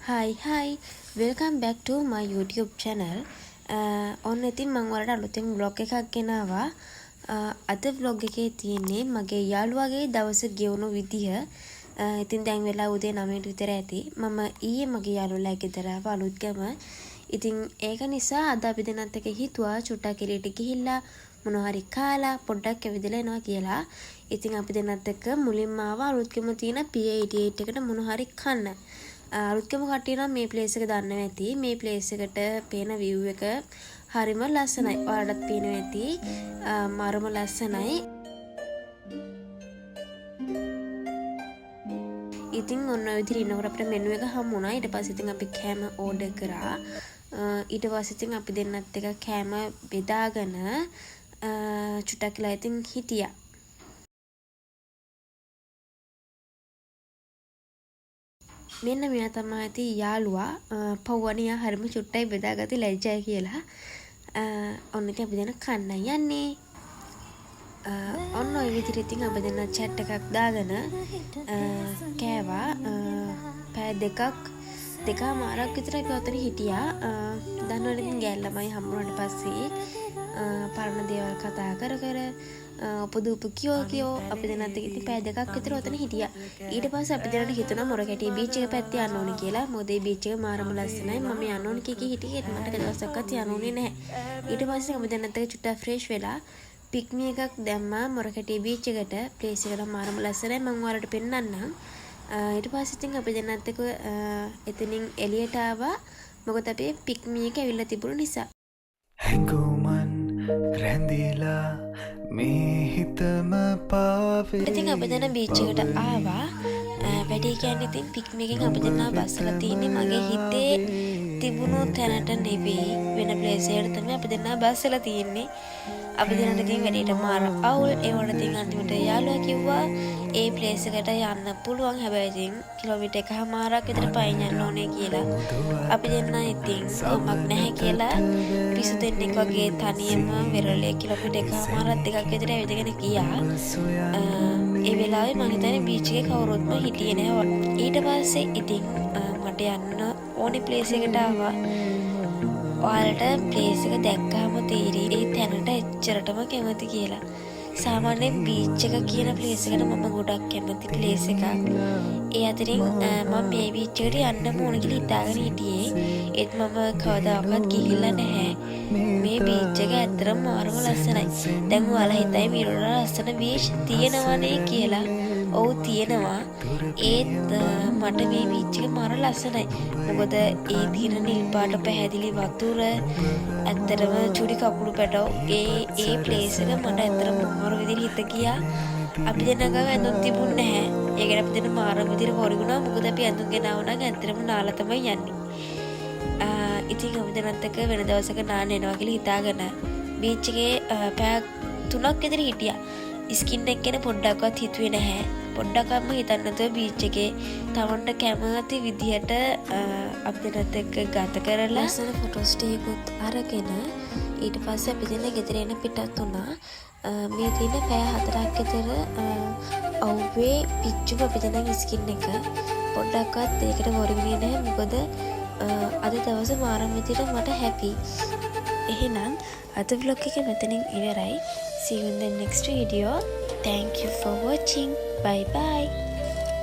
Hi, welcome back to my YouTube channel. ඔන්න ඉතින් මම ඔයාලට අලුතෙන් vlog එකක් ගෙනාවා. අද vlog එකේ තියෙන්නේ මගේ යාළුවාගේ දවස ගෙවුණු විදිහ. ඉතින් දැන් වෙලා උදේ 9ට විතර ඇති. මම ඊයේ මගේ යාළුවලා ගෙදර ආවා අලුත්ගම. ඉතින් ඒක නිසා අද අපි දෙන්නත් එක්ක හිතුවා චුට්ටක් එළියට ගිහිල්ලා මොනවා හරි කාලා පොඩ්ඩක් ඇවිදලා එනවා කියලා. ඉතින් අපි දෙන්නත් එක්ක මුලින්ම ආවා අලුත්ගම තියෙන P88 එකට මොනවා හරි කන්න. අලුත්ගම කට්ටිය නම් මේ ප්ලේස් එක දන්නවා ඇති. මේ ප්ලේස් එකට පේන view එක හරිම ලස්සනයි. ඔයාලටත් පේනවා ඇති. මරම ලස්සනයි. ඉතින් ඔන්න ඔය විදිහට ඉන්නකොට අපිට මෙනු එක හම්බ වුණා. ඊට පස්සේ ඉතින් අපි කෑම ඕඩර් කරා. ඊට පස්සේ ඉතින් අපි දෙන්නත් එක කෑම බෙදාගෙන චුට්ටක් වෙලා ඉතින් හිටියා. මෙන්න මෙයා තමයි ඇති යාළුවා. පව්වනියා හරිම චුට්ටයි බෙදාගත්තේ ලැජ්ජයි කියලා. ඔන්න ඉතින් අපි දෙන්න කන්න යන්නේ. ඔන්න ඔය විදිහට ඉතින් අපි දෙන්න chat එකක් දාගෙන කෑවා. පැය දෙකමාරක් විතර අපි ඔතන හිටියා. දන්නවනේ ඉතින් ගෑල් ළමයි හම්බුනාට පස්සේ පරණ දේවල් කතා කර උපදූප කියෝ අපි දෙන්නත් එක්ක ඉතින් පැය දෙකක් විතර ඔතන හිටියා. ඊට පස්සේ අපි දෙන්නට හිතුණා මොරකැටි බීච් එක පැත්තේ යන්න ඕනේ කියලා. මොකද මේ බීච් එක මාරම ලස්සනයි. මම යන්න ඕනේ කී හිටියේ මට දවසක්වත් යන්න ඕනේ නැහැ. ඊට පස්සේ අපි දෙන්නත් එක්ක චුට්ටක් ෆ්‍රෙෂ් වෙලා පික්නික් එකක් දැම්මා මොරකැටි බීච් එකට. ප්ලේස් එක මාරම ලස්සනයි. මම ඔයාලට පෙන්නන්නම්. ඊට පස්සේ ඉතින් අපි දෙන්නත් එක්ක එතනින් එළියට ආවා. මොකද අපි පික්නික් එක ඇවිල්ලා තිබුණ නිසා. හැඟුමන් රැඳිලා මේ හිතම පාවේ. ඉතින් අපි දැන් බීච් එකට ආවා. වැඩි කියන්නේ ඉතින් පික්නික් එකෙන් අපි දෙන්නා බස්සලා තින්නේ මගේ හිතේ තිබුණු තැනට නෙවෙයි වෙන ප්ලේස් එකකට තමයි අපි දෙන්නා බස්සලා තින්නේ. අපි දෙන්නට ඉතින් වැඩිට මාර අවුල් ඒ වල ඉතින් අන්තිමට යාළුවා කිව්වා ඒ ප්ලේස් එකට යන්න පුළුවන් හැබැයි ඉතින් කිලෝමීටර් එකමාරක් විතර පයින් යන්න ඕනේ කියලා. අපි දෙන්නා ඉතින් කොහොමක් නැහැ කියලා පිසු දෙන්නෙක් වගේ තනියම වෙරළේ කිලෝමීටර් එකමාරක් දෙකක් විතර ඇවිදගෙන ගියා. ඒ වෙලාවේ මම හිතන්නේ බීච් එකේ කවුරුත්ම හිටියේ නැහැ. ඊට පස්සේ ඉතින් මට යන්න ඕනේ ප්ලේස් එකට ආවා. ඔයාලට ප්ලේස් එක දැක්කම තේරෙයි ඒ තැනට එච්චරටම කැමති කියලා. සාමාන්‍යයෙන් බීච් එක කියන ප්ලේස් එකට මම ගොඩක් කැමති ප්ලේස් එකක්. ඒ අතරින් මම මේ බීච් එකට යන්න ඕන කියලා හිතාගෙන හිටියේ. ඒත් මම කවදාකවත් ගිහිල්ලා නැහැ. මේ බීච් එක ඇත්තටම මාරම ලස්සනයි. දැන් ඔයාලා හිතයි මේ වල ලස්සන බීච් තියෙනවනේ කියලා. ඔව් තියෙනවා. ඒත් මට මේ බීච් එක මාර ලස්සනයි. මොකද ඒ තියෙන නිල් පාට පැහැදිලි වතුර ඇත්තටම චුඩි කකුළු පැටව ඒ ප්ලේස් එක මට ඇත්තටම මාර විදිහට හිත ගියා. අපි දෙන්නගම ඇඳුම් තිබුණ නැහැ. ඒකට අපි දෙන්න මාර විදිහට හොරි වුණා. මොකද අපි ඇඳුම් ගෙනාව නම් ඇත්තටම නාලා තමයි යන්නේ. ඉතින් අපි දෙන්නත් එක්ක වෙන දවසක නාන්න එනවා කියලා හිතාගෙන බීච් එකේ පැය 3ක් විතර හිටියා. ස්කින් එක ගැන පොඩ්ඩක්වත් හිතුවේ නැහැ. පොඩ්ඩක්ම හිතන්න නැතුව බීච් එකේ තමන්ට කැමති විදිහට අපි දෙන්නත් එක්ක ගත කරලා ලස්සන ෆොටෝස් ටිකකුත් අරගෙන ඊට පස්සේ අපි දෙන්න ගෙදර එන පිටත් වුණා. මේ තියෙන පැය 4ක් විතර අවුවේ පිච්චු අපි දෙන්න ස්කින් එක පොඩ්ඩක්වත් ඒකට වොරි වෙන්නේ නැහැ. මොකද අද දවස මාරම් විදිහට මට හැපි. එහෙනම් අද vlog එක මෙතනින් ඉවරයි. See you in the next video. Thank you for watching. Bye bye.